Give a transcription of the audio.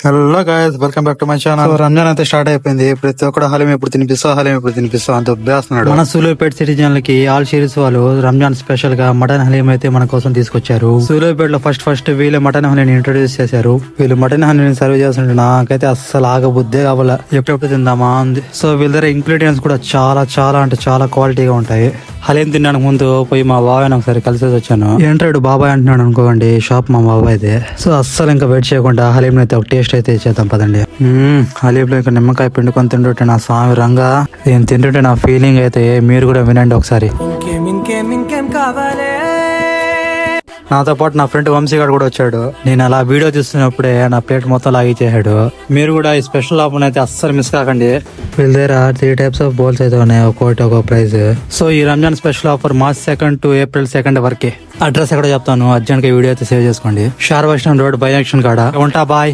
Hello guys, welcome back to my channel. Ramzan అయితే start అయిపోయింది. ప్రతి ఒక్కడు హలీం ఎప్పుడు తినిపిస్తావు అంత ఉబ్బేస్తున్నాడు. మన సూలూరుపేట సిటిజన్లకి ఆల్ షీరీస్ వాళ్ళు రంజాన్ స్పెషల్ గా మటన్ హలీం అయితే మన కోసం తీసుకొచ్చారు. సూలూరుపేట లో ఫస్ట్ వీళ్ళే మటన్ హలీని ఇంట్రొడ్యూస్ చేశారు. వీళ్ళు మటన్ హలీని సర్వ్ చేస్తుంటే నాకైతే అస్సలు ఆగబుద్దే కావాల, ఎప్పుడెప్పుడు తిందామా ఉంది. సో వీళ్ళ దగ్గర ఇంగ్రీడియంట్స్ కూడా చాలా అంటే చాలా క్వాలిటీగా ఉంటాయి. హలీం తినడానికి ముందు పోయి మా బాబాయ్ ఒకసారి కలిసేసి వచ్చాను. ఏంటాడు బాబాయ్ అంటున్నాడు అనుకోండి, షాప్ మా బాబాయ్దే. సో అస్సలు ఇంకా వెయిట్ చేయకుండా హలీం అయితే ఒక టేస్ట్ అయితే చేద్దాం పదండి. హలీంలో ఇంకా నిమ్మకాయ పిండుకొని తింటుంటే నా స్వామి రంగా నేను తింటుంటే నా ఫీలింగ్ అయితే మీరు కూడా వినండి ఒకసారి. నాతో పాటు నా ఫ్రెండ్ వంశీ గారు కూడా వచ్చాడు. నేను అలా వీడియో తీస్తున్నప్పుడే నా ప్లేట్ మొత్తం లాగిచ్చేసాడు. మీరు కూడా ఈ స్పెషల్ ఆఫర్ అయితే అస్సలు మిస్ కాకండి. వీళ్ళ దగ్గర 3 types ఆఫ్ బౌల్స్ అయితే ఉన్నాయి, ఒక్కొక్కటి ఒక ప్రైస్. సో ఈ Ramzan special offer March 2 to April 2 వరకే. అడ్రస్ ఎక్కడ చెప్తాను, అర్జెంట్ గా వీడియో అయితే సేవ్ చేసుకోండి. షార్ వైష్ణవ్ రోడ్ బై జంక్షన్ కాడ ఉంటా. బాయ్.